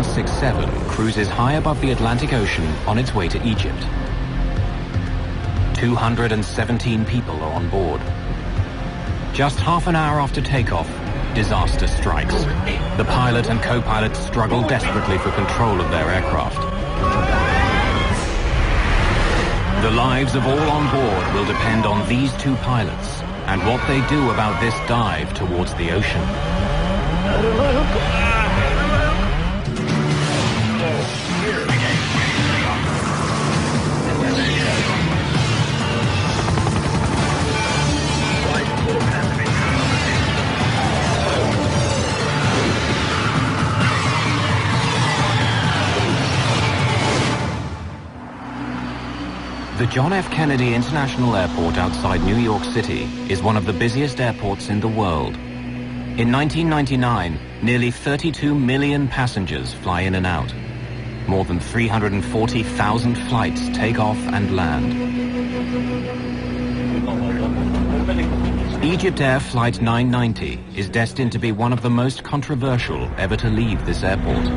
767 cruises high above the Atlantic Ocean on its way to Egypt. 217 people are on board. Just half an hour after takeoff, disaster strikes. The pilot and co-pilot struggle desperately for control of their aircraft. The lives of all on board will depend on these two pilots and what they do about this dive towards the ocean. The John F. Kennedy International Airport outside New York City is one of the busiest airports in the world. In 1999, nearly 32 million passengers fly in and out. More than 340,000 flights take off and land. EgyptAir Flight 990 is destined to be one of the most controversial ever to leave this airport.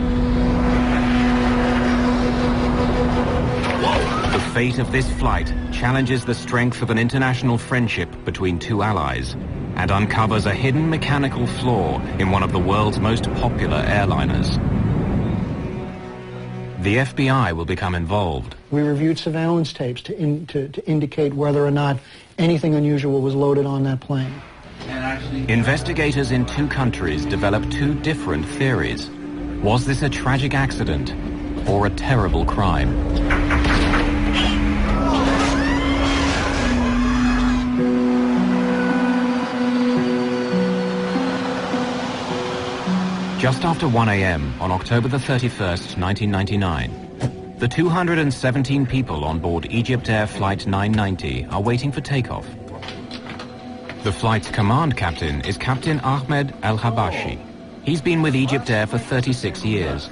The fate of this flight challenges the strength of an international friendship between two allies and uncovers a hidden mechanical flaw in one of the world's most popular airliners. The FBI will become involved. We reviewed surveillance tapes to indicate whether or not anything unusual was loaded on that plane. Investigators in two countries developed two different theories. Was this a tragic accident or a terrible crime? Just after 1 a.m. on October the 31st, 1999, the 217 people on board EgyptAir Flight 990 are waiting for takeoff. The flight's command captain is Captain Ahmed Al-Habashi. He's been with EgyptAir for 36 years.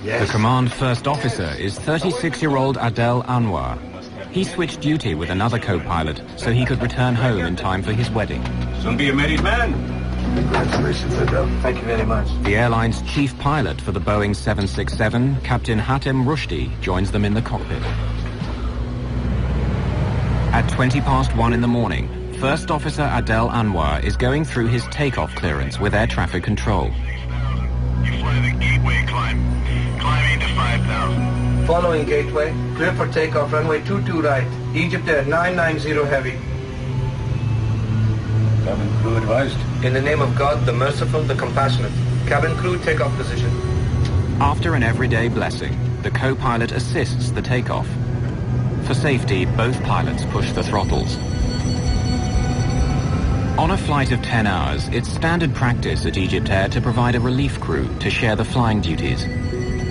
The command first officer is 36-year-old Adel Anwar. He switched duty with another co-pilot so he could return home in time for his wedding. Soon be a married man. Congratulations, Adel. Thank you very much. The airline's chief pilot for the Boeing 767, Captain Hatem Rushdie, joins them in the cockpit. At 1:20 in the morning, First Officer Adel Anwar is going through his takeoff clearance with air traffic control. You fly the gateway climb. Climbing to 5,000. Following gateway, clear for takeoff, runway 22 right. EgyptAir 990 heavy. Cabin crew advised. In the name of God, the merciful, the compassionate. Cabin crew, takeoff position. After an everyday blessing, the co-pilot assists the takeoff. For safety, both pilots push the throttles. On a flight of 10 hours, it's standard practice at EgyptAir to provide a relief crew to share the flying duties.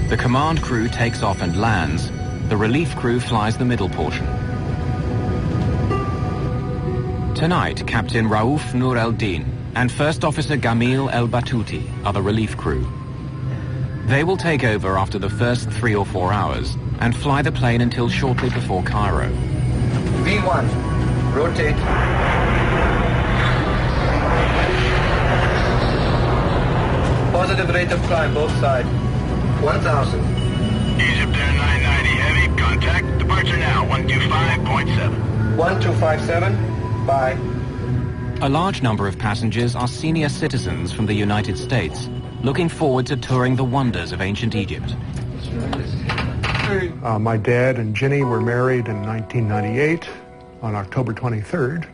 The command crew takes off and lands. The relief crew flies the middle portion. Tonight, Captain Raouf Nur el-Din and First Officer Gameel Al-Batouti are the relief crew. They will take over after the first 3 or 4 hours and fly the plane until shortly before Cairo. V1, rotate. Positive rate of climb, both sides. 1,000. EgyptAir 990 heavy. Contact. Departure now. 125.7. 1257. Bye. A large number of passengers are senior citizens from the United States, looking forward to touring the wonders of ancient Egypt. My dad and Ginny were married in 1998 on October 23rd,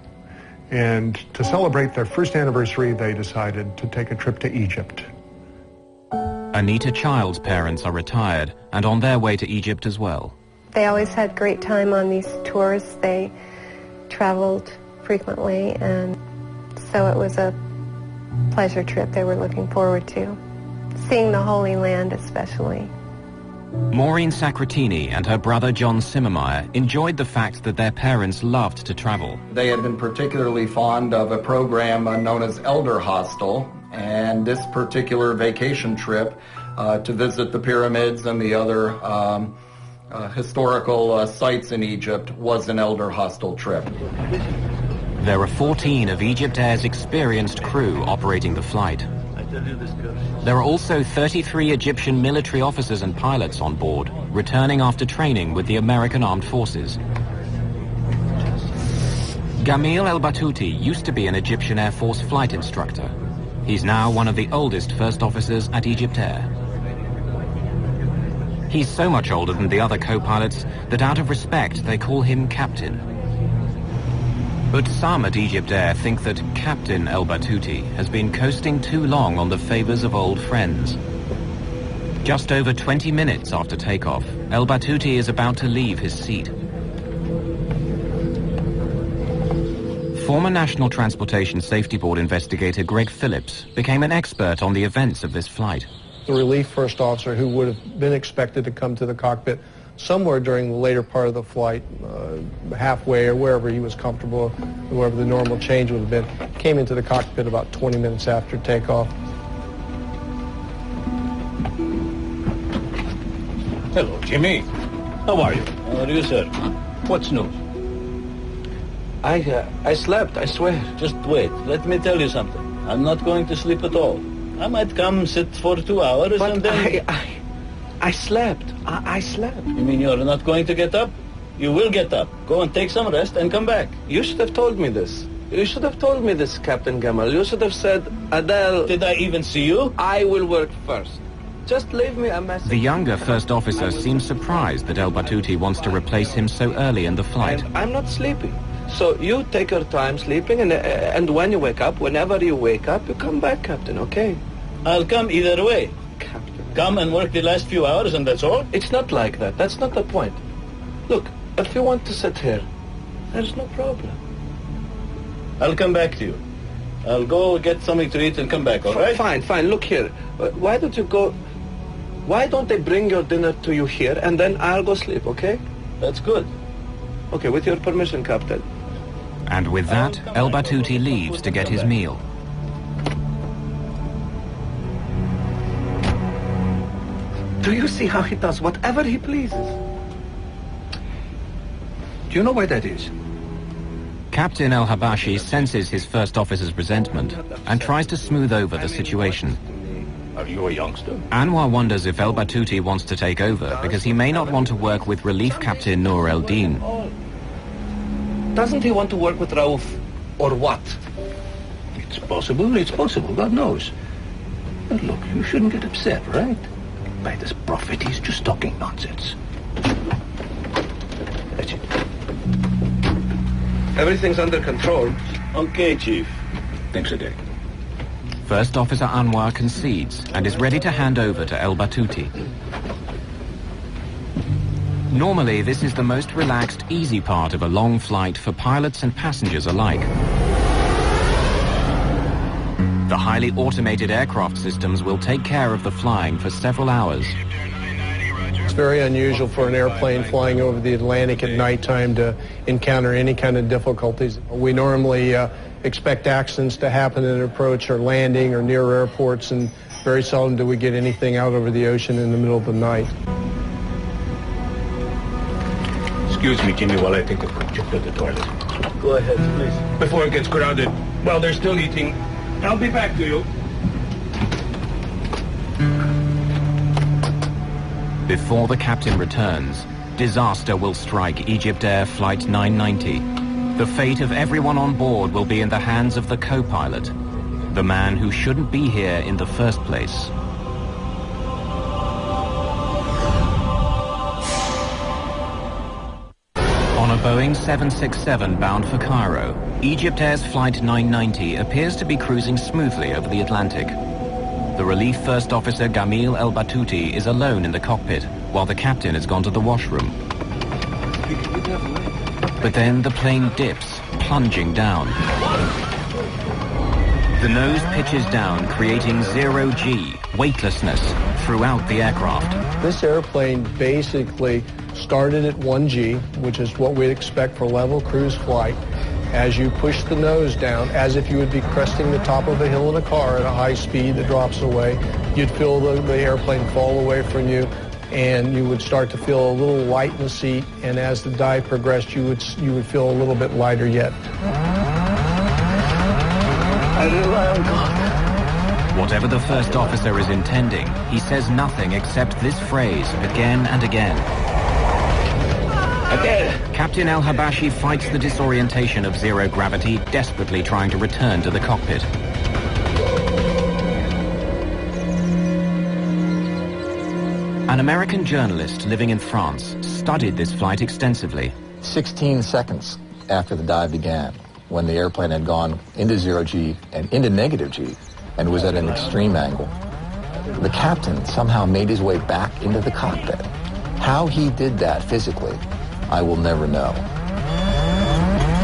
and to celebrate their first anniversary, they decided to take a trip to Egypt. Anita Child's parents are retired and on their way to Egypt as well. They always had great time on these tours. They traveled frequently, and so it was a pleasure trip they were looking forward to, seeing the Holy Land especially. Maureen Sacratini and her brother John Simmermeyer enjoyed the fact that their parents loved to travel. They had been particularly fond of a program known as Elder Hostel, and this particular vacation trip to visit the pyramids and the other historical sites in Egypt was an Elder Hostel trip. There are 14 of EgyptAir's experienced crew operating the flight. There are also 33 Egyptian military officers and pilots on board, returning after training with the American Armed Forces. Gameel Al-Batouti used to be an Egyptian Air Force flight instructor. He's now one of the oldest first officers at EgyptAir. He's so much older than the other co-pilots that out of respect they call him Captain. But some at EgyptAir think that Captain Al-Batouti has been coasting too long on the favors of old friends. Just over 20 minutes after takeoff, Al-Batouti is about to leave his seat. Former National Transportation Safety Board investigator Greg Phillips became an expert on the events of this flight. The relief first officer, who would have been expected to come to the cockpit somewhere during the later part of the flight, halfway or wherever he was comfortable, wherever the normal change would have been, came into the cockpit about 20 minutes after takeoff. Hello, Jimmy. How are you? How are you, sir? What's new? I slept, I swear. Just wait. Let me tell you something. I'm not going to sleep at all. I might come sit for 2 hours But and then... I slept. I slept. You mean you're not going to get up? You will get up. Go and take some rest and come back. You should have told me this. You should have told me this, Captain Gameel. You should have said, Adele... Did I even see you? I will work first. Just leave me a message. The younger first officer seems surprised that Al-Batouti wants to replace him so early in the flight. I'm not sleeping. So you take your time sleeping, and when you wake up, whenever you wake up, you come back, Captain, okay? I'll come either way. Captain. Come and work the last few hours and that's all? It's not like that. That's not the point. Look, if you want to sit here, there's no problem. I'll come back to you. I'll go get something to eat and come back, all right? Fine. Look here. Why don't you go... Why don't they bring your dinner to you here, and then I'll go sleep, okay? That's good. Okay, with your permission, Captain. And with that, Al-Batouti leaves to get his meal. Do you see how he does whatever he pleases? Do you know why that is? Captain El-Habashi senses his first officer's resentment and tries to smooth over the situation. Are you a youngster? Anwar wonders if Al-Batouti wants to take over because he may not want to work with Relief Captain Noor el-Din. Doesn't he want to work with Raouf, or what? It's possible, God knows. But look, you shouldn't get upset, right? By this prophet, he's just talking nonsense. That's it. Everything's under control. Okay, Chief. Thanks a day. First Officer Anwar concedes and is ready to hand over to Al-Batouti. Normally, this is the most relaxed, easy part of a long flight for pilots and passengers alike. The highly automated aircraft systems will take care of the flying for several hours. It's very unusual for an airplane flying over the Atlantic at nighttime to encounter any kind of difficulties. We normally expect accidents to happen at approach or landing or near airports, and very seldom do we get anything out over the ocean in the middle of the night. Excuse me, Jimmy, while I take a quick trip to the toilet. Go ahead, please. Before it gets crowded, while they're still eating, I'll be back to you. Before the captain returns, disaster will strike EgyptAir Flight 990. The fate of everyone on board will be in the hands of the co-pilot, the man who shouldn't be here in the first place. On a Boeing 767 bound for Cairo, EgyptAir's Flight 990 appears to be cruising smoothly over the Atlantic. The relief first officer Gameel Al-Batouti is alone in the cockpit, while the captain has gone to the washroom. But then the plane dips, plunging down. The nose pitches down, creating zero-G, weightlessness, throughout the aircraft. This airplane basically started at 1G, which is what we'd expect for level cruise flight. As you push the nose down, as if you would be cresting the top of a hill in a car at a high speed that drops away, you'd feel the airplane fall away from you, and you would start to feel a little light in the seat, and as the dive progressed, you would feel a little bit lighter yet. I rely on God. Whatever the first officer is intending, he says nothing except this phrase again and again. Captain Al-Habashi fights the disorientation of zero gravity, desperately trying to return to the cockpit. An American journalist living in France studied this flight extensively. 16 seconds after the dive began, when the airplane had gone into zero G and into negative G and was at an extreme angle, the captain somehow made his way back into the cockpit. How he did that physically, I will never know.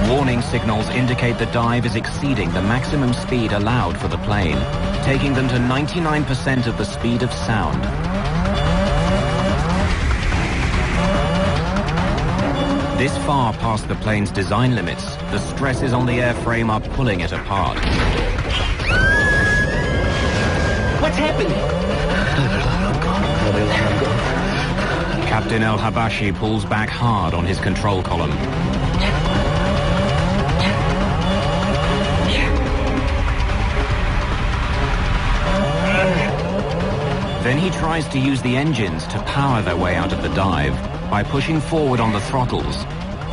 Warning signals indicate the dive is exceeding the maximum speed allowed for the plane, taking them to 99% of the speed of sound. This far past the plane's design limits, the stresses on the airframe are pulling it apart. What's happening? Captain Al-Habashi pulls back hard on his control column. Then he tries to use the engines to power their way out of the dive by pushing forward on the throttles,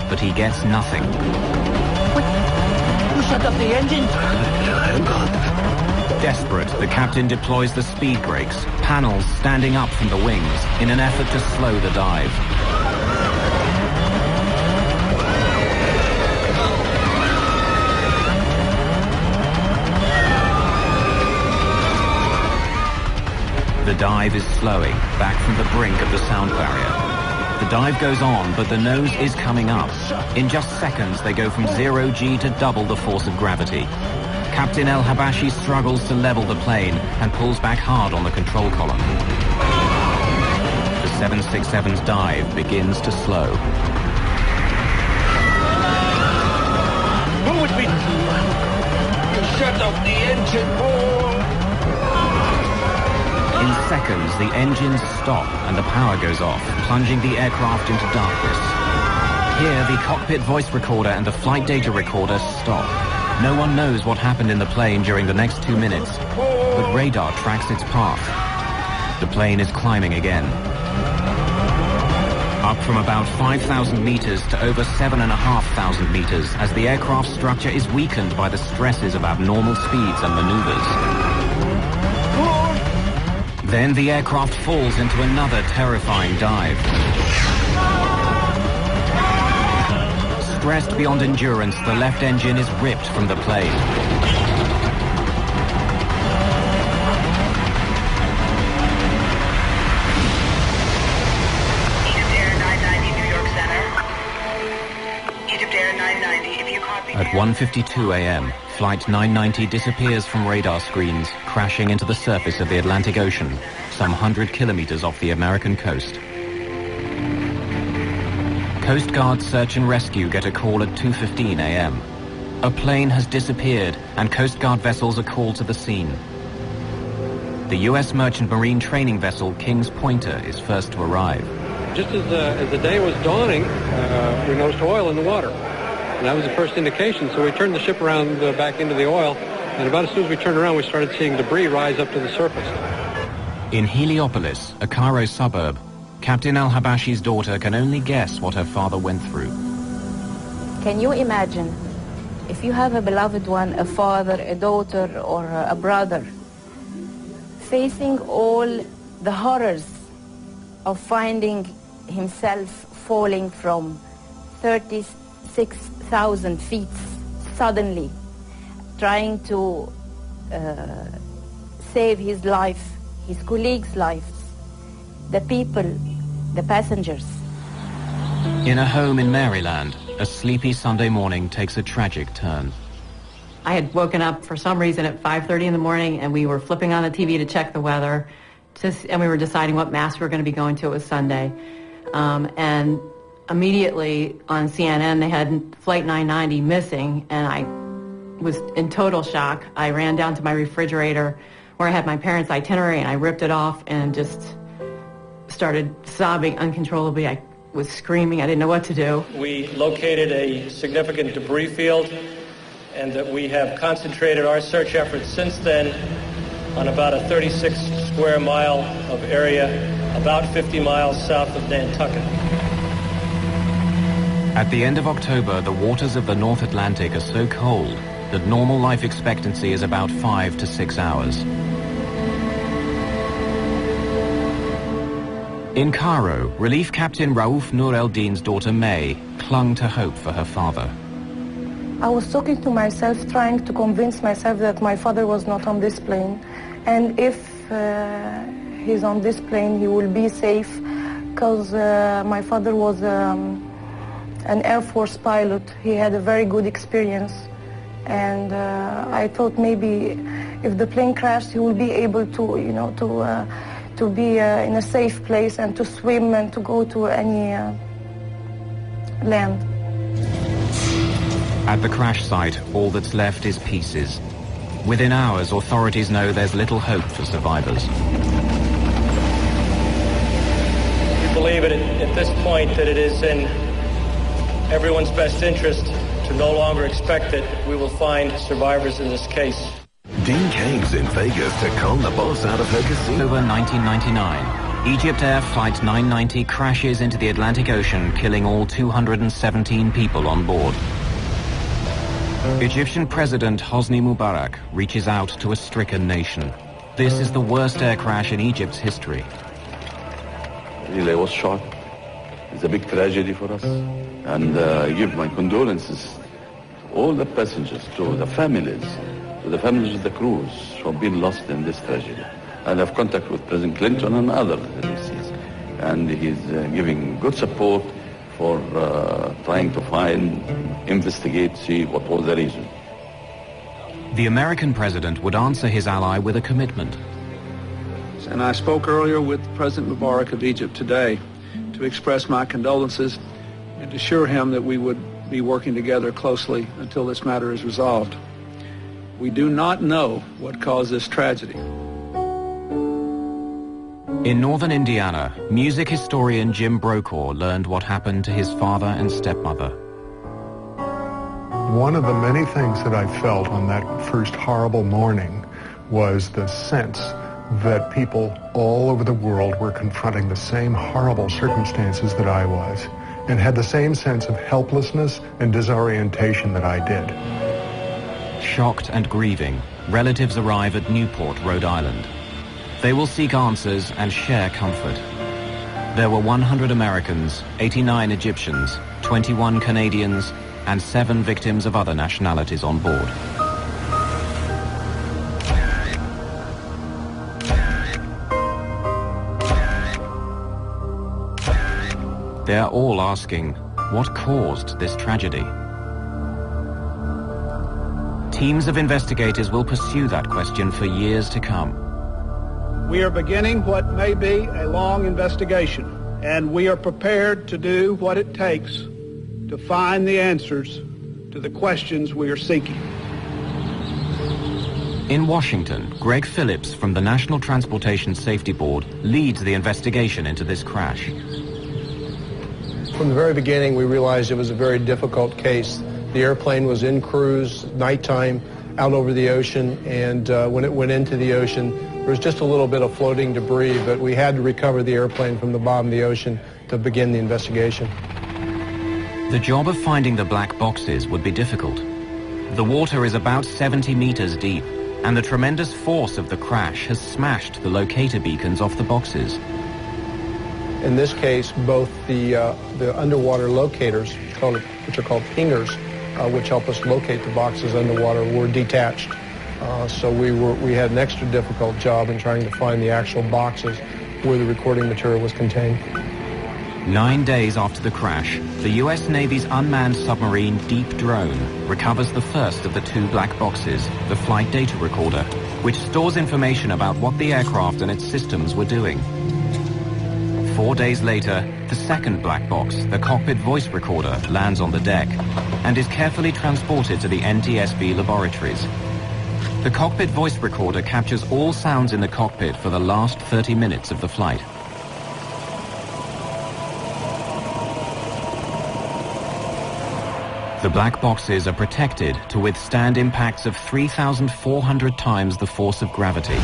but he gets nothing. What? You shut up the engine? I'm gone. Desperate, the captain deploys the speed brakes, panels standing up from the wings in an effort to slow the dive. The dive is slowing, back from the brink of the sound barrier. The dive goes on, but the nose is coming up. In just seconds, they go from 0 G to double the force of gravity. Captain Al-Habashi struggles to level the plane and pulls back hard on the control column. The 767's dive begins to slow. Who would be... Shut off the engine, boy! In seconds, the engines stop and the power goes off, plunging the aircraft into darkness. Here, the cockpit voice recorder and the flight data recorder stop. No one knows what happened in the plane during the next 2 minutes, but radar tracks its path. The plane is climbing again. Up from about 5,000 meters to over 7,500 meters as the aircraft structure is weakened by the stresses of abnormal speeds and maneuvers. Then the aircraft falls into another terrifying dive. Stressed beyond endurance, the left engine is ripped from the plane. EgyptAir 990, New York Center. EgyptAir 990, if you copy... At 1:52 a.m., Flight 990 disappears from radar screens, crashing into the surface of the Atlantic Ocean, some 100 kilometers off the American coast. Coast Guard search and rescue get a call at 2:15 a.m. A plane has disappeared and Coast Guard vessels are called to the scene. The U.S. merchant marine training vessel King's Pointer is first to arrive. Just as the day was dawning, we noticed oil in the water. And that was the first indication, so we turned the ship around back into the oil, and about as soon as we turned around, we started seeing debris rise up to the surface. In Heliopolis, a Cairo suburb, Captain Al-Habashi's daughter can only guess what her father went through. Can you imagine if you have a beloved one, a father, a daughter, or a brother, facing all the horrors of finding himself falling from 36,000 feet suddenly, trying to save his life, his colleagues' lives, the people, the passengers. In a home in Maryland, a sleepy Sunday morning takes a tragic turn. I had woken up for some reason at 5:30 in the morning, and we were flipping on the TV to check the weather, and we were deciding what mass we were going to be going to. It was Sunday. And immediately on CNN, they had Flight 990 missing, and I was in total shock. I ran down to my refrigerator where I had my parents' itinerary, and I ripped it off and just started sobbing uncontrollably. I was screaming. I didn't know what to do. We located a significant debris field, and that we have concentrated our search efforts since then on about a 36 square mile of area, about 50 miles south of Nantucket. At the end of October, the waters of the North Atlantic are so cold that normal life expectancy is about 5 to 6 hours. In Cairo, Relief Captain Raouf Nur el-Din's daughter May clung to hope for her father. I was talking to myself, trying to convince myself that my father was not on this plane. And if he's on this plane, he will be safe, because my father was an Air Force pilot. He had a very good experience. And I thought maybe if the plane crashed, he will be able to, you know, to be in a safe place and to swim and to go to any land. At the crash site, all that's left is pieces. Within hours, authorities know there's little hope for survivors. We believe at this point that it is in everyone's best interest to no longer expect that we will find survivors in this case. Dean Kane's in Vegas to con the boss out of her casino. Over 1999, EgyptAir Flight 990 crashes into the Atlantic Ocean, killing all 217 people on board. Egyptian President Hosni Mubarak reaches out to a stricken nation. This is the worst air crash in Egypt's history. Really, I was shocked. It's a big tragedy for us. And I give my condolences to all the passengers, to the families of the crews who have been lost in this tragedy. And I have contact with President Clinton and other agencies. And he's giving good support for trying to find, investigate, see what was the reason. The American president would answer his ally with a commitment. And I spoke earlier with President Mubarak of Egypt today to express my condolences and assure him that we would be working together closely until this matter is resolved. We do not know what caused this tragedy. In northern Indiana, music historian Jim Brokaw learned what happened to his father and stepmother. One of the many things that I felt on that first horrible morning was the sense that people all over the world were confronting the same horrible circumstances that I was, and had the same sense of helplessness and disorientation that I did. Shocked and grieving, relatives arrive at Newport, Rhode Island. They will seek answers and share comfort. There were 100 Americans, 89 Egyptians, 21 Canadians, and 7 victims of other nationalities on board. They're all asking, what caused this tragedy? Teams of investigators will pursue that question for years to come. We are beginning what may be a long investigation, and we are prepared to do what it takes to find the answers to the questions we are seeking. In Washington, Greg Phillips from the National Transportation Safety Board leads the investigation into this crash. From the very beginning, we realized it was a very difficult case. The airplane was in cruise, nighttime, out over the ocean, and when it went into the ocean, there was just a little bit of floating debris, but we had to recover the airplane from the bottom of the ocean to begin the investigation. The job of finding the black boxes would be difficult. The water is about 70 meters deep, and the tremendous force of the crash has smashed the locator beacons off the boxes. In this case, both the underwater locators, which are called pingers, which help us locate the boxes underwater, were detached. So we had an extra difficult job in trying to find the actual boxes where the recording material was contained. 9 days after the crash, the U.S. Navy's unmanned submarine Deep Drone recovers the first of the 2 black boxes, the flight data recorder, which stores information about what the aircraft and its systems were doing. 4 days later, the second black box, the cockpit voice recorder, lands on the deck and is carefully transported to the NTSB laboratories. The cockpit voice recorder captures all sounds in the cockpit for the last 30 minutes of the flight. The black boxes are protected to withstand impacts of 3,400 times the force of gravity.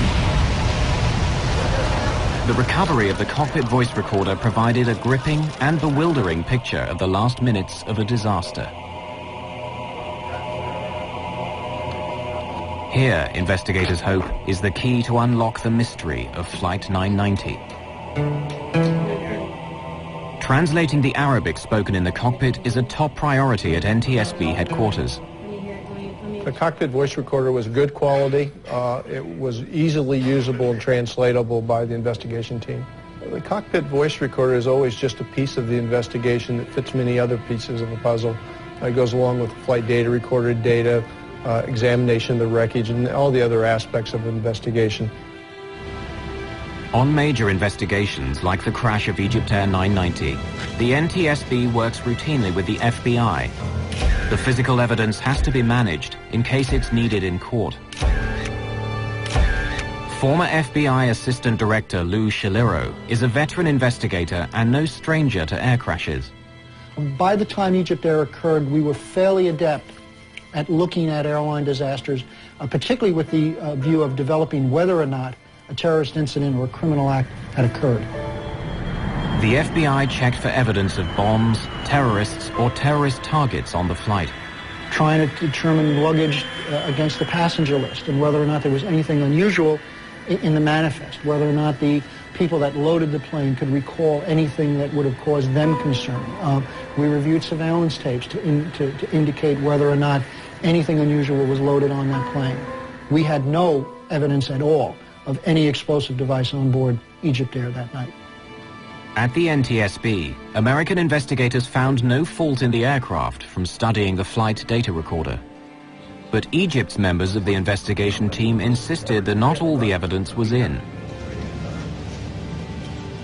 The recovery of the cockpit voice recorder provided a gripping and bewildering picture of the last minutes of a disaster. Here, investigators hope, is the key to unlock the mystery of Flight 990. Translating the Arabic spoken in the cockpit is a top priority at NTSB headquarters. The cockpit voice recorder was good quality. It was easily usable and translatable by the investigation team. The cockpit voice recorder is always just a piece of the investigation that fits many other pieces of the puzzle. It goes along with flight data, recorded data, examination of the wreckage, and all the other aspects of the investigation. On major investigations like the crash of EgyptAir 990, the NTSB works routinely with the FBI. The physical evidence has to be managed in case it's needed in court. Former FBI Assistant Director Lou Shaliro is a veteran investigator and no stranger to air crashes. By the time EgyptAir occurred, we were fairly adept at looking at airline disasters, particularly with the view of developing whether or not a terrorist incident or a criminal act had occurred. The FBI checked for evidence of bombs, terrorists, or terrorist targets on the flight. Trying to determine luggage against the passenger list and whether or not there was anything unusual in the manifest, whether or not the people that loaded the plane could recall anything that would have caused them concern. We reviewed surveillance tapes to indicate whether or not anything unusual was loaded on that plane. We had no evidence at all of any explosive device on board EgyptAir that night. At the NTSB, American investigators found no fault in the aircraft from studying the flight data recorder. But Egypt's members of the investigation team insisted that not all the evidence was in.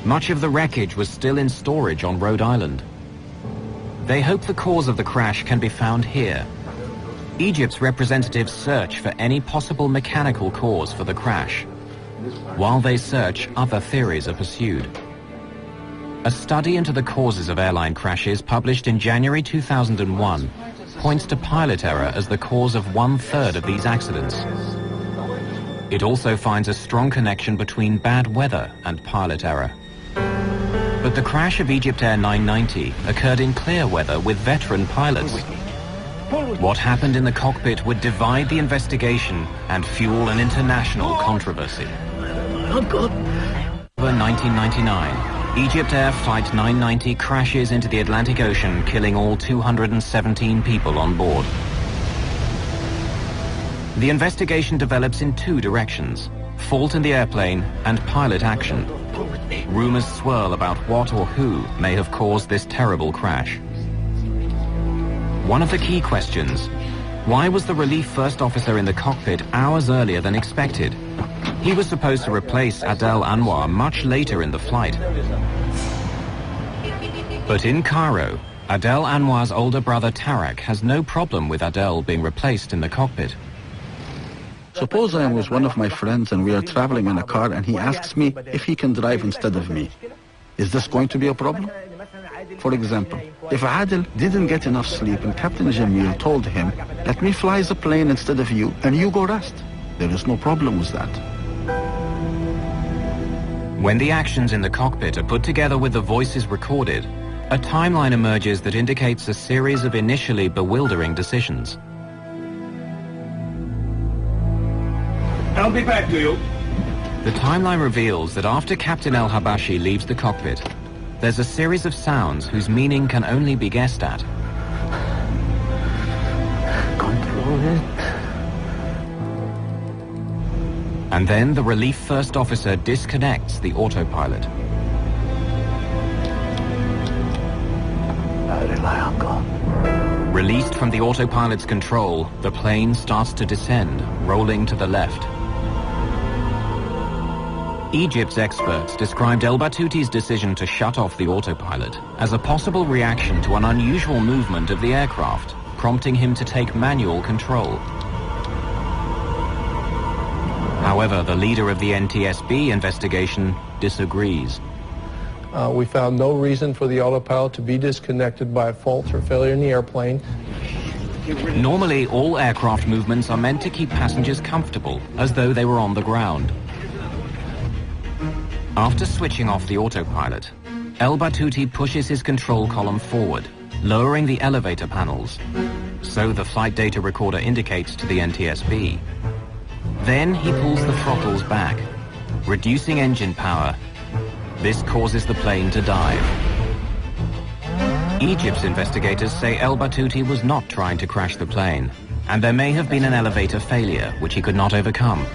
Much of the wreckage was still in storage on Rhode Island. They hope the cause of the crash can be found here. Egypt's representatives search for any possible mechanical cause for the crash. While they search, other theories are pursued. A study into the causes of airline crashes published in January 2001 points to pilot error as the cause of 1/3 of these accidents. It also finds a strong connection between bad weather and pilot error. But the crash of EgyptAir 990 occurred in clear weather with veteran pilots. What happened in the cockpit would divide the investigation and fuel an international controversy. In 1999, EgyptAir Flight 990 crashes into the Atlantic Ocean, killing all 217 people on board. The investigation develops in two directions: fault in the airplane and pilot action. Rumors swirl about what or who may have caused this terrible crash. One of the key questions: why was the relief first officer in the cockpit hours earlier than expected? He was supposed to replace Adel Anwar much later in the flight. But in Cairo, Adel Anwar's older brother Tarak has no problem with Adel being replaced in the cockpit. Suppose I am with one of my friends and we are traveling in a car and he asks me if he can drive instead of me. Is this going to be a problem? For example, if Adel didn't get enough sleep and Captain Gameel told him, let me fly the plane instead of you and you go rest, there is no problem with that. When the actions in the cockpit are put together with the voices recorded, a timeline emerges that indicates a series of initially bewildering decisions. I'll be back to you. The timeline reveals that after Captain El-Habashi leaves the cockpit, there's a series of sounds whose meaning can only be guessed at. Control it. And then the relief first officer disconnects the autopilot. I rely on God. Released from the autopilot's control, the plane starts to descend, rolling to the left. Egypt's experts described Al-Batouti's decision to shut off the autopilot as a possible reaction to an unusual movement of the aircraft, prompting him to take manual control. However, the leader of the NTSB investigation disagrees. We found no reason for the autopilot to be disconnected by a fault or failure in the airplane. Normally, all aircraft movements are meant to keep passengers comfortable, as though they were on the ground. After switching off the autopilot, Al-Batouti pushes his control column forward, lowering the elevator panels. So the flight data recorder indicates to the NTSB. Then he pulls the throttles back, reducing engine power. This causes the plane to dive. Egypt's investigators say Al-Batouti was not trying to crash the plane, and there may have been an elevator failure which he could not overcome.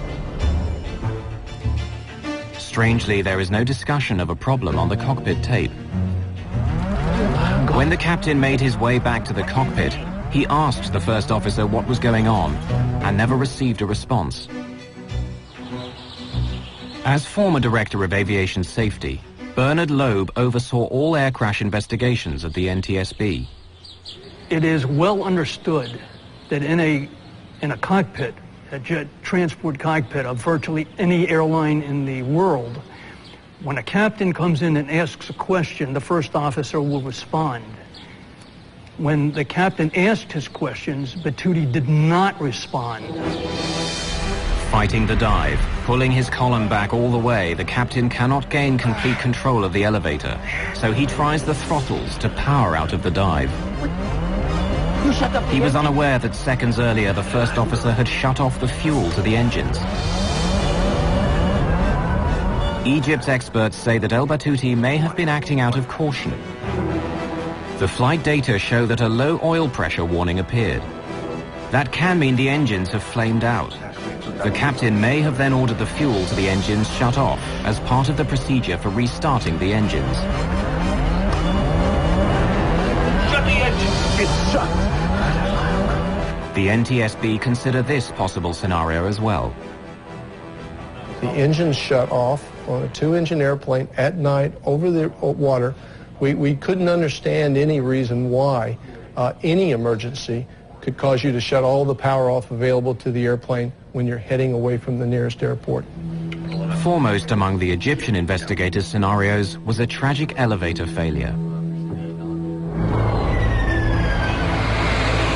Strangely, there is no discussion of a problem on the cockpit tape. When the captain made his way back to the cockpit, he asked the first officer what was going on and never received a response. As former director of aviation safety, Bernard Loeb oversaw all air crash investigations at the NTSB. It is well understood that in a cockpit, a jet transport cockpit of virtually any airline in the world, when a captain comes in and asks a question, the first officer will respond. When the captain asked his questions, Batouti did not respond. Fighting the dive, pulling his column back all the way, the captain cannot gain complete control of the elevator, so he tries the throttles to power out of the dive. He was unaware that seconds earlier the first officer had shut off the fuel to the engines. Egypt's experts say that Al-Batouti may have been acting out of caution. The flight data show that a low oil pressure warning appeared. That can mean the engines have flamed out. The captain may have then ordered the fuel to the engines shut off as part of the procedure for restarting the engines. Shut the engine! It's shut! The NTSB consider this possible scenario as well. The engines shut off on a two-engine airplane at night over the water. We couldn't understand any reason why any emergency could cause you to shut all the power off available to the airplane when you're heading away from the nearest airport. Foremost among the Egyptian investigators' scenarios was a tragic elevator failure.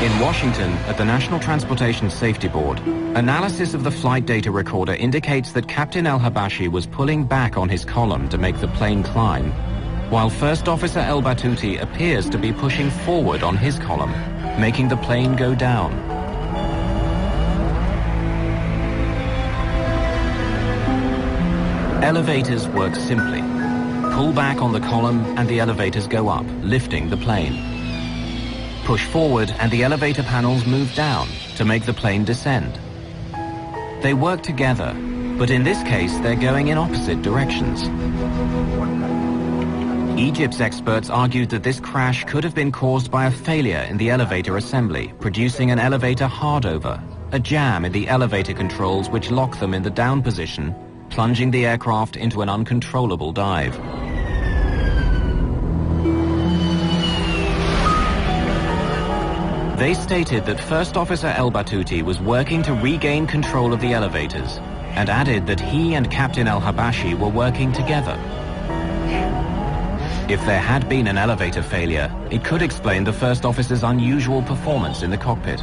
In Washington, at the National Transportation Safety Board, analysis of the flight data recorder indicates that Captain Al-Habashi was pulling back on his column to make the plane climb, while First Officer Al-Batouti appears to be pushing forward on his column, making the plane go down. Elevators work simply. Pull back on the column and the elevators go up, lifting the plane. Push forward and the elevator panels move down to make the plane descend. They work together, but in this case they're going in opposite directions. Egypt's experts argued that this crash could have been caused by a failure in the elevator assembly, producing an elevator hardover, a jam in the elevator controls which lock them in the down position, plunging the aircraft into an uncontrollable dive. They stated that First Officer Al-Batouti was working to regain control of the elevators and added that he and Captain Al-Habashi were working together. If there had been an elevator failure, it could explain the First Officer's unusual performance in the cockpit.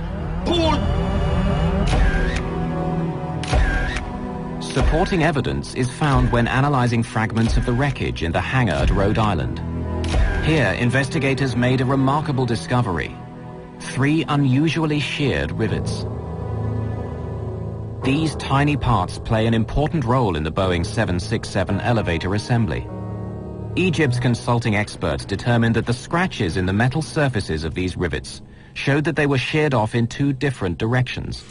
Supporting evidence is found when analyzing fragments of the wreckage in the hangar at Rhode Island. Here, investigators made a remarkable discovery: 3 unusually sheared rivets. These tiny parts play an important role in the Boeing 767 elevator assembly. Egypt's consulting experts determined that the scratches in the metal surfaces of these rivets showed that they were sheared off in 2 different directions.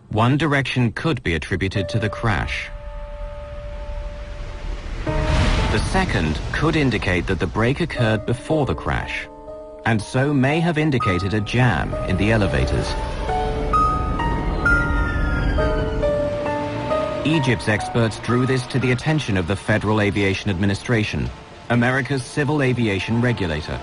One direction could be attributed to the crash. The second could indicate that the break occurred before the crash, and so may have indicated a jam in the elevators. Egypt's experts drew this to the attention of the Federal Aviation Administration, America's civil aviation regulator.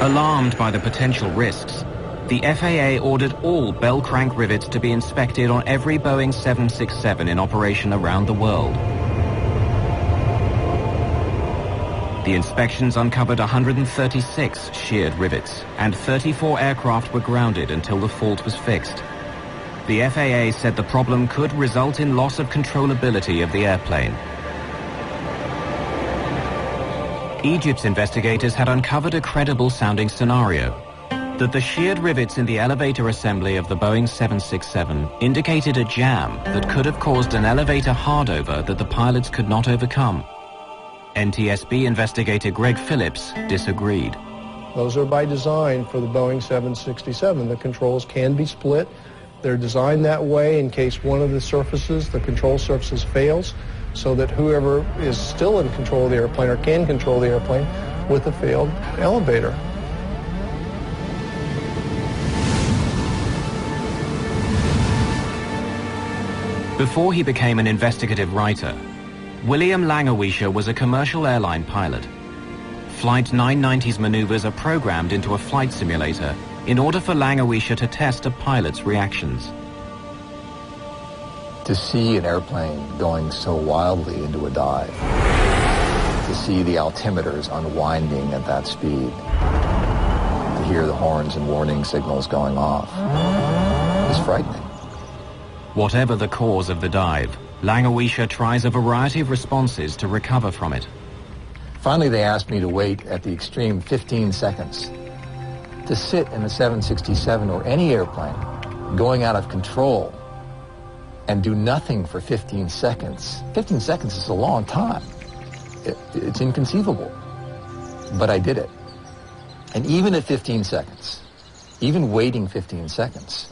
Alarmed by the potential risks, the FAA ordered all bell crank rivets to be inspected on every Boeing 767 in operation around the world. The inspections uncovered 136 sheared rivets, and 34 aircraft were grounded until the fault was fixed. The FAA said the problem could result in loss of controllability of the airplane. Egypt's investigators had uncovered a credible-sounding scenario, that the sheared rivets in the elevator assembly of the Boeing 767 indicated a jam that could have caused an elevator hardover that the pilots could not overcome. NTSB investigator Greg Phillips disagreed. Those are by design for the Boeing 767. The controls can be split. They're designed that way in case one of the surfaces, the control surfaces, fails, so that whoever is still in control of the airplane or can control the airplane with a failed elevator. Before he became an investigative writer, William Langewiesche was a commercial airline pilot. Flight 990's maneuvers are programmed into a flight simulator in order for Langewiesche to test a pilot's reactions. To see an airplane going so wildly into a dive, to see the altimeters unwinding at that speed, to hear the horns and warning signals going off, is frightening. Whatever the cause of the dive, Langewiesche tries a variety of responses to recover from it. Finally, they asked me to wait at the extreme 15 seconds. To sit in a 767 or any airplane going out of control and do nothing for 15 seconds. 15 seconds is a long time. It's inconceivable. But I did it. And even at 15 seconds, even waiting 15 seconds,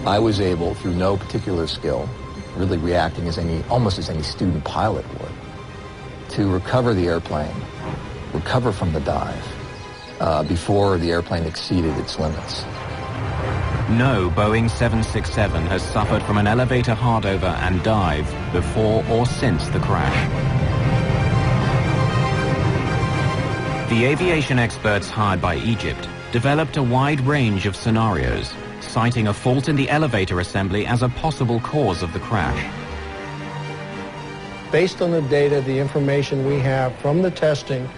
I was able, through no particular skill, really reacting almost as any student pilot would, to recover the airplane, recover from the dive, before the airplane exceeded its limits. No Boeing 767 has suffered from an elevator hardover and dive before or since the crash. The aviation experts hired by Egypt developed a wide range of scenarios, citing a fault in the elevator assembly as a possible cause of the crash. Based on the data, the information we have from the testing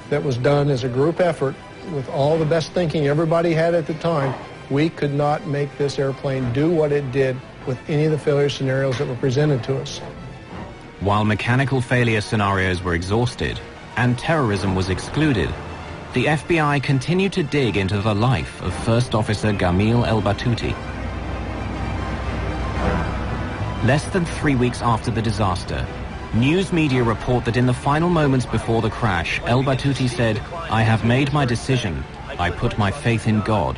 that was done as a group effort with all the best thinking everybody had at the time, we could not make this airplane do what it did with any of the failure scenarios that were presented to us. While mechanical failure scenarios were exhausted and terrorism was excluded, the FBI continued to dig into the life of First Officer Gameel Al-Batouti. Less than 3 weeks after the disaster, news media report that in the final moments before the crash, Al-Batouti said, "I have made my decision. I put my faith in God,"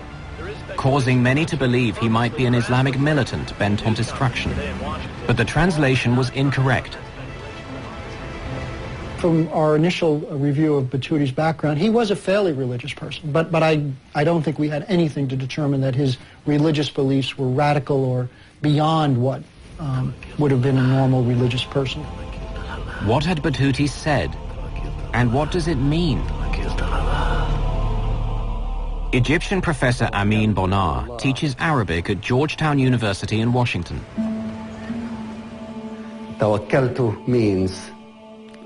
causing many to believe he might be an Islamic militant bent on destruction. But the translation was incorrect. From our initial review of Batouti's background, he was a fairly religious person, but I don't think we had anything to determine that his religious beliefs were radical or beyond what would have been a normal religious person. What had Batouti said? And what does it mean? Egyptian professor Amin Bonar teaches Arabic at Georgetown University in Washington. Tawakkaltu means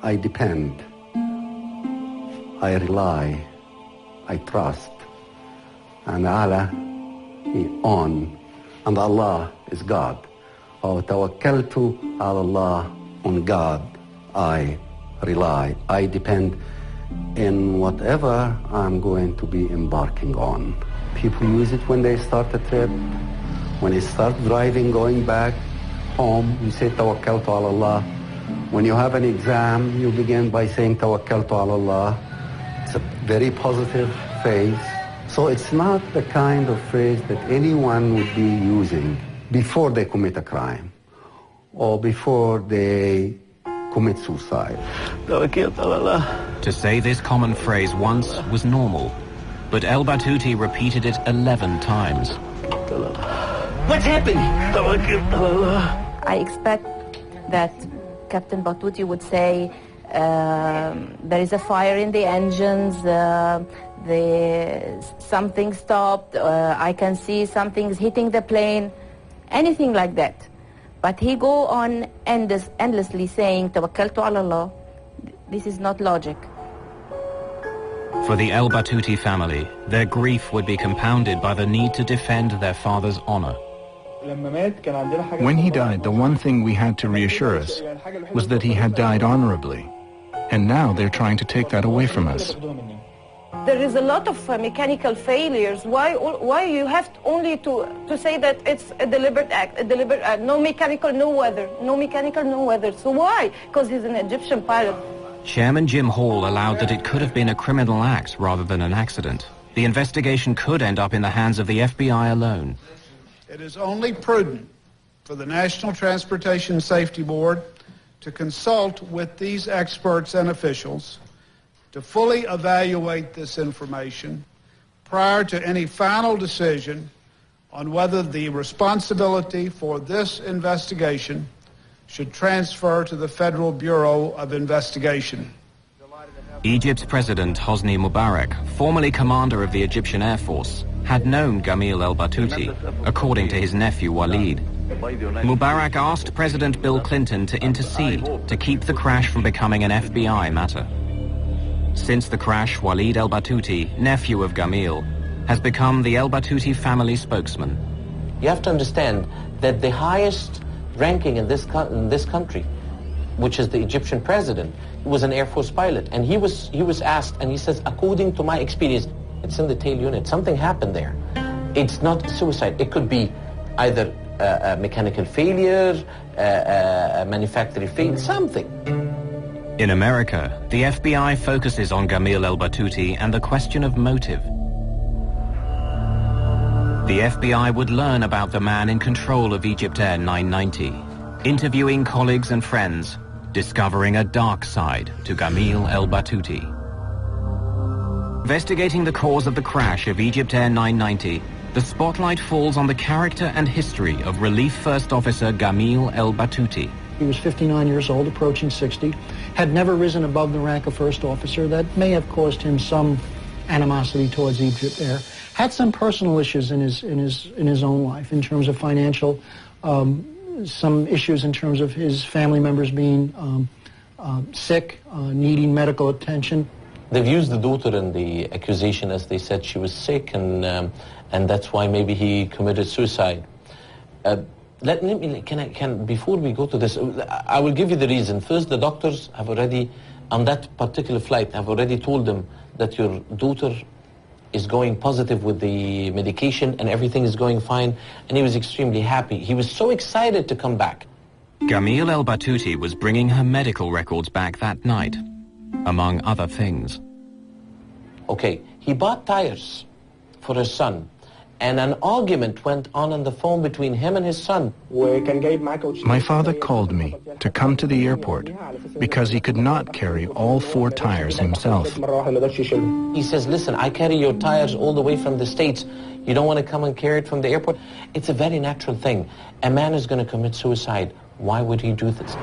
I depend, I rely, I trust. And Allah, on, and Allah is God. Tawakkaltu ala Allah, on God, I rely, I depend in whatever I'm going to be embarking on. People use it when they start a trip, when they start driving, going back home, you say Tawakkaltu ala Allah. When you have an exam, you begin by saying Tawakkaltu ala Allah. It's a very positive phrase. So it's not the kind of phrase that anyone would be using before they commit a crime or before they commit suicide. To say this common phrase once was normal, but Al-Batouti repeated it 11 times. What's happening? I expect that Captain Batouti would say, there is a fire in the engines, something stopped, I can see something's hitting the plane, anything like that. But he go on endlessly saying, Tawakkaltu ala Allah. This is not logic. For the Al-Batouti family, their grief would be compounded by the need to defend their father's honor. When he died, the one thing we had to reassure us was that he had died honorably. And now they're trying to take that away from us. There is a lot of mechanical failures. Why you have only to say that it's a deliberate act, no mechanical, no weather, no mechanical, no weather. So why? Because he's an Egyptian pilot. Chairman Jim Hall allowed that it could have been a criminal act rather than an accident. The investigation could end up in the hands of the FBI alone. It is only prudent for the National Transportation Safety Board to consult with these experts and officials to fully evaluate this information prior to any final decision on whether the responsibility for this investigation should transfer to the Federal Bureau of Investigation. Egypt's President Hosni Mubarak, formerly commander of the Egyptian Air Force, had known Gameel Al-Batouti, according to his nephew Walid. Mubarak asked President Bill Clinton to intercede to keep the crash from becoming an FBI matter. Since the crash, Walid Al-Batouti, nephew of Gameel, has become the Al-Batouti family spokesman. You have to understand that the highest ranking in this country, which is the Egyptian president, was an Air Force pilot. And he was asked, and he says, according to my experience, it's in the tail unit. Something happened there. It's not suicide. It could be either a mechanical failure, a manufacturing failure, something. In America, the FBI focuses on Gameel Al-Batouti and the question of motive. The FBI would learn about the man in control of EgyptAir 990, interviewing colleagues and friends, discovering a dark side to Gameel Al-Batouti. Investigating the cause of the crash of EgyptAir 990, the spotlight falls on the character and history of Relief First Officer Gameel Al-Batouti. He was 59 years old, approaching 60, had never risen above the rank of first officer. That may have caused him some animosity towards EgyptAir. Had some personal issues in his own life in terms of financial, some issues in terms of his family members being sick, needing medical attention. They've used the daughter in the accusation as they said she was sick, and that's why maybe he committed suicide. Before we go to this, I will give you the reason. First, the doctors have already, on that particular flight, have already told them that your daughter is going positive with the medication and everything is going fine, and he was extremely happy. He was so excited to come back. Gameel Al-Batouti was bringing her medical records back that night, among other things. Okay, he bought tires for his son, and an argument went on the phone between him and his son. My father called me to come to the airport because he could not carry all 4 tires himself. He says, listen, I carry your tires all the way from the States. You don't want to come and carry it from the airport? It's a very natural thing. A man is going to commit suicide. Why would he do this?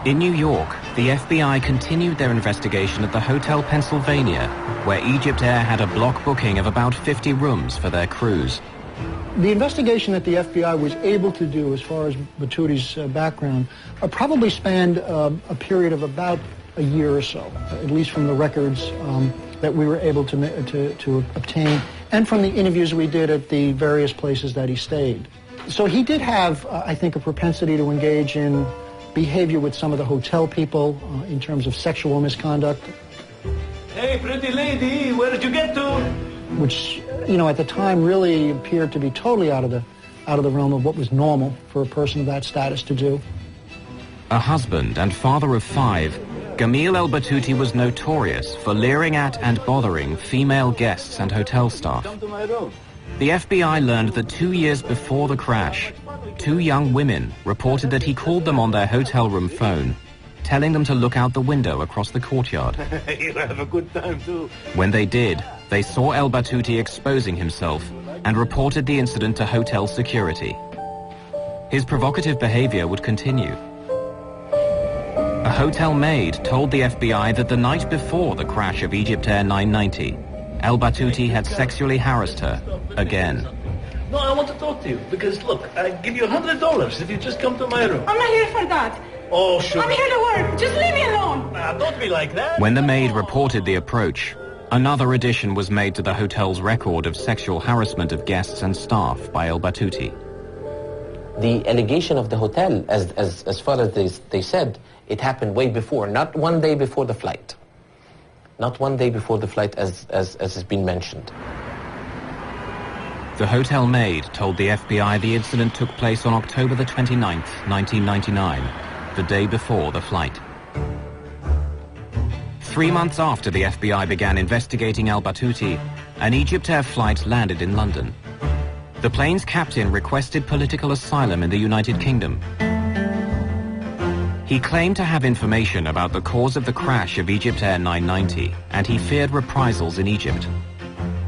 In New York, the FBI continued their investigation at the Hotel Pennsylvania, where EgyptAir had a block booking of about 50 rooms for their crews. The investigation that the FBI was able to do as far as Batouti's background probably spanned a period of about a year or so, at least from the records that we were able to obtain and from the interviews we did at the various places that he stayed. So he did have, I think, a propensity to engage in behavior with some of the hotel people in terms of sexual misconduct. Hey, pretty lady, where did you get to? Which, you know, at the time really appeared to be totally out of the realm of what was normal for a person of that status to do. A husband and father of 5, Gameel Al-Batouti was notorious for leering at and bothering female guests and hotel staff. Come to my room. The FBI learned that 2 years before the crash, 2 young women reported that he called them on their hotel room phone, telling them to look out the window across the courtyard. You have a good time too. When they did, they saw Al-Batouti exposing himself and reported the incident to hotel security. His provocative behavior would continue. A hotel maid told the FBI that the night before the crash of EgyptAir 990, Al-Batouti had sexually harassed her again. No, I want to talk to you because, look, I give you $100 if you just come to my room. I'm not here for that. Oh, sure. I'm here to work. Just leave me alone. Nah, don't be like that. When the maid reported the approach, Another addition was made to the hotel's record of sexual harassment of guests and staff by Al-Batouti. The allegation of the hotel, as far as they said, it happened way before, not one day before the flight. Not one day before the flight, as has been mentioned. The hotel maid told the FBI the incident took place on October the 29th, 1999, the day before the flight. 3 months after the FBI began investigating Al-Batouti, an EgyptAir flight landed in London. The plane's captain requested political asylum in the United Kingdom. He claimed to have information about the cause of the crash of EgyptAir 990, and he feared reprisals in Egypt.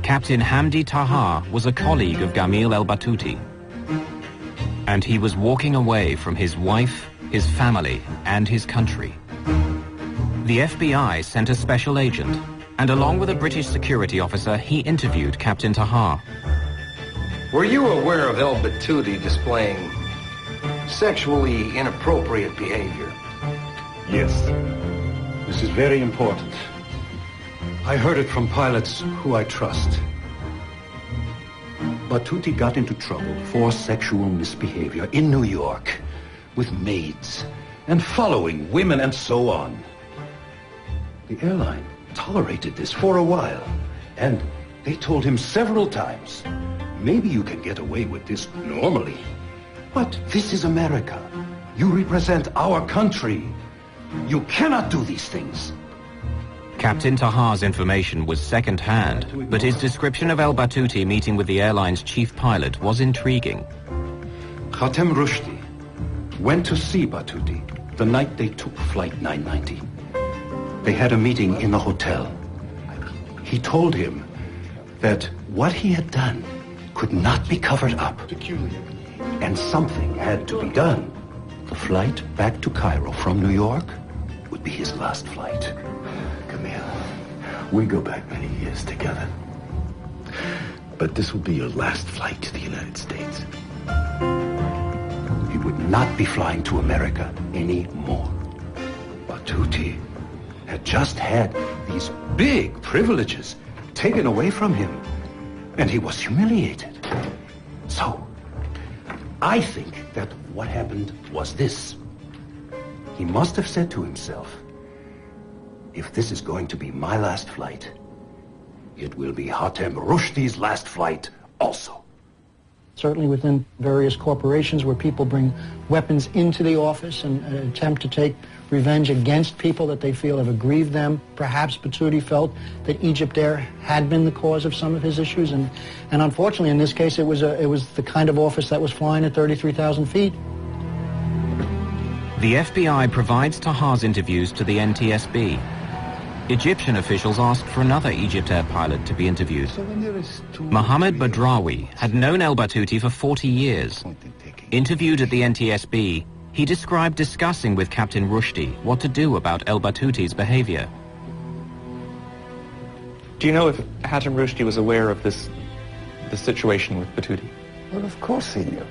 Captain Hamdi Taha was a colleague of Gameel Al-Batouti, and he was walking away from his wife, his family, and his country. The FBI sent a special agent, and along with a British security officer, he interviewed Captain Taha. Were you aware of Al-Batouti displaying sexually inappropriate behavior? Yes. This is very important. I heard it from pilots who I trust. Batouti got into trouble for sexual misbehavior in New York with maids and following women and so on. The airline tolerated this for a while, and they told him several times, maybe you can get away with this normally, but this is America. You represent our country. You cannot do these things. Captain Taha's information was second-hand, but his description of Al-Batouti meeting with the airline's chief pilot was intriguing. Khatem Rushdie went to see Batouti the night they took Flight 990. They had a meeting in the hotel. He told him that what he had done could not be covered up, and something had to be done. The flight back to Cairo from New York would be his last flight. Gameel, we go back many years together, but this will be your last flight to the United States. He would not be flying to America anymore. Batouti had just had these big privileges taken away from him, and he was humiliated. So, I think that what happened was this. He must have said to himself, if this is going to be my last flight, it will be Khatem Rushdie's last flight also. Certainly within various corporations where people bring weapons into the office and attempt to take revenge against people that they feel have aggrieved them. Perhaps Batouti felt that EgyptAir had been the cause of some of his issues, and unfortunately in this case it was the kind of office that was flying at 33,000 feet. The FBI provides Taha's interviews to the NTSB. Egyptian officials asked for another EgyptAir pilot to be interviewed. Mohammed Badrawi had known Al-Batouti for 40 years. Interviewed at the NTSB, he described discussing with Captain Rushdie what to do about Al-Batouti's behavior. Do you know if Khatem Rushdie was aware of this situation with Batouti? Well, of course he knew.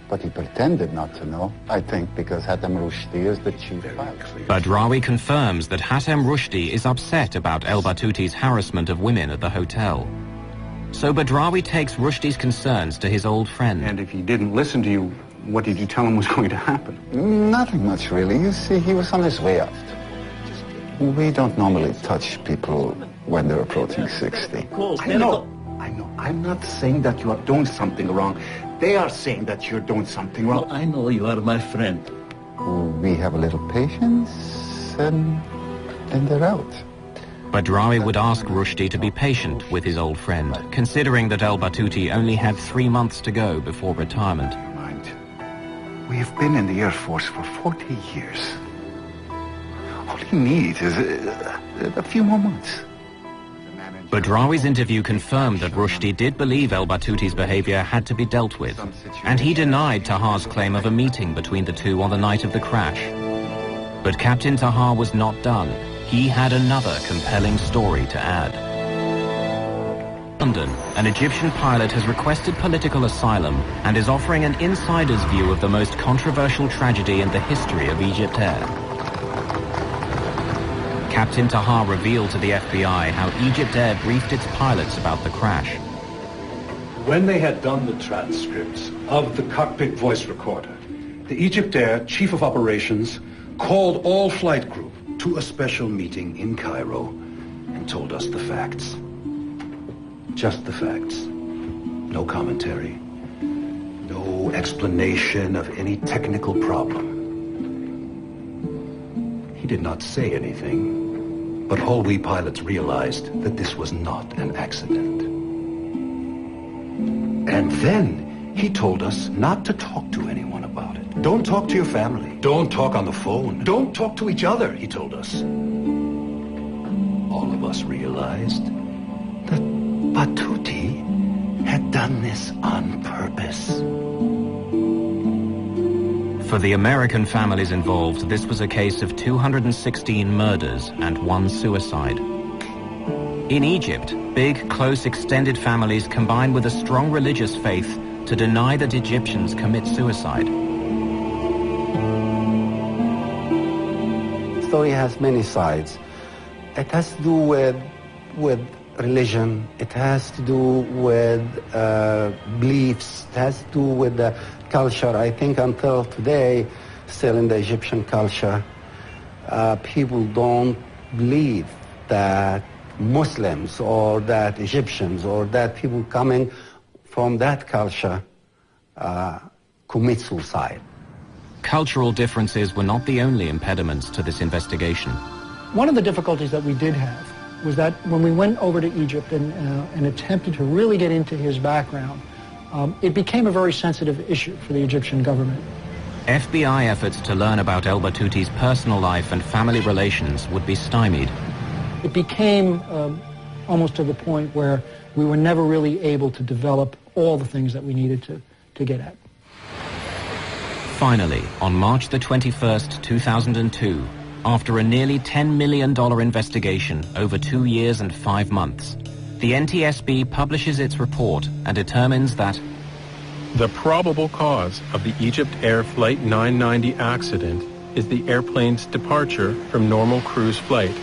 But he pretended not to know, I think, because Khatem Rushdie is the chief pilot. Badrawi confirms that Khatem Rushdie is upset about Al-Batouti's harassment of women at the hotel. So Badrawi takes Rushdie's concerns to his old friend. And if he didn't listen to you, what did you tell him was going to happen? Nothing much, really. You see, he was on his way out. We don't normally touch people when they're approaching 60. I know. I'm not saying that you are doing something wrong. They are saying that you're doing something wrong. I know you are my friend. We have a little patience, and then they're out. Badrawi would ask Rushdie to be patient with his old friend, considering that Al-Batouti only had 3 months to go before retirement. We have been in the Air Force for 40 years. All he needs is a few more months. Badrawi's interview confirmed that Rushdie did believe Al-Batouti's behavior had to be dealt with, and he denied Taha's claim of a meeting between the two on the night of the crash. But Captain Taha was not done. He had another compelling story to add. London, an Egyptian pilot has requested political asylum and is offering an insider's view of the most controversial tragedy in the history of EgyptAir. Captain Taha revealed to the FBI how EgyptAir briefed its pilots about the crash. When they had done the transcripts of the cockpit voice recorder, the EgyptAir Chief of Operations called all flight group to a special meeting in Cairo and told us the facts. Just the facts. No commentary. No explanation of any technical problem. He did not say anything, but all we pilots realized that this was not an accident. And then he told us not to talk to anyone about it. Don't talk to your family. Don't talk on the phone. Don't talk to each other, he told us. All of us realized that Batouti had done this on purpose. For the American families involved, this was a case of 216 murders and 1 suicide. In Egypt, big, close, extended families combine with a strong religious faith to deny that Egyptians commit suicide. The story has many sides. It has to do with religion. It has to do with beliefs. It has to do with the culture. I think until today, still in the Egyptian culture, people don't believe that Muslims or that Egyptians or that people coming from that culture commit suicide. Cultural differences were not the only impediments to this investigation. One of the difficulties that we did have was that when we went over to Egypt and attempted to really get into his background, it became a very sensitive issue for the Egyptian government. FBI efforts to learn about El-Batouti's personal life and family relations would be stymied. It became almost to the point where we were never really able to develop all the things that we needed to get at. Finally, on March the 21st, 2002, after a nearly $10 million investigation over 2 years and 5 months, the NTSB publishes its report and determines that the probable cause of the EgyptAir Flight 990 accident is the airplane's departure from normal cruise flight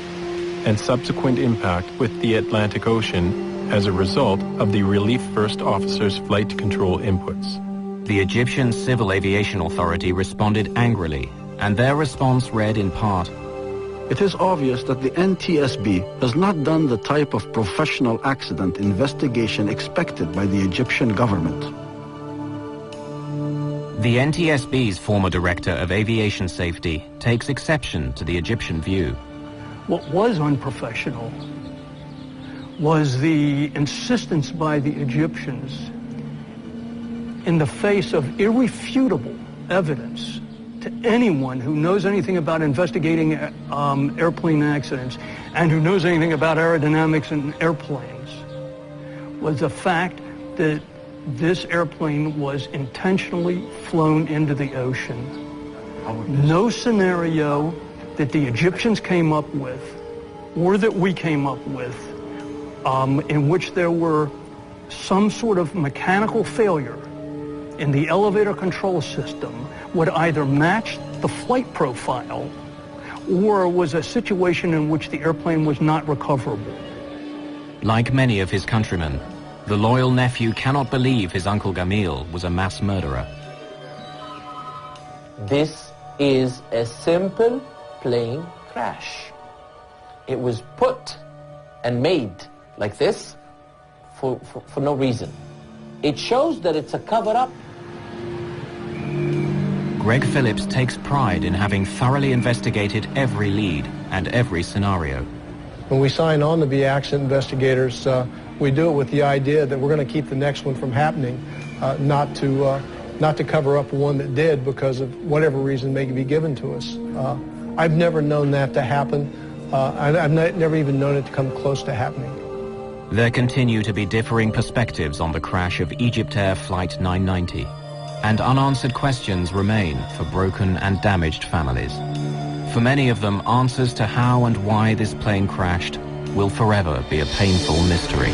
and subsequent impact with the Atlantic Ocean as a result of the Relief First Officer's flight control inputs. The Egyptian Civil Aviation Authority responded angrily, and their response read in part, "It is obvious that the NTSB has not done the type of professional accident investigation expected by the Egyptian government." The NTSB's former director of aviation safety takes exception to the Egyptian view. What was unprofessional was the insistence by the Egyptians, in the face of irrefutable evidence to anyone who knows anything about investigating airplane accidents and who knows anything about aerodynamics in airplanes, was the fact that this airplane was intentionally flown into the ocean. No scenario that the Egyptians came up with, or that we came up with, in which there were some sort of mechanical failure in the elevator control system would either match the flight profile or was a situation in which the airplane was not recoverable. Like many of his countrymen, the loyal nephew cannot believe his uncle Gameel was a mass murderer. This is a simple plane crash. It was put and made like this for no reason. It shows that it's a cover-up. Greg Phillips takes pride in having thoroughly investigated every lead and every scenario. When we sign on to be accident investigators, we do it with the idea that we're going to keep the next one from happening, not to cover up one that did because of whatever reason may be given to us. I've never known that to happen. I've never even known it to come close to happening. There continue to be differing perspectives on the crash of EgyptAir Flight 990, and unanswered questions remain for broken and damaged families. For many of them, answers to how and why this plane crashed will forever be a painful mystery.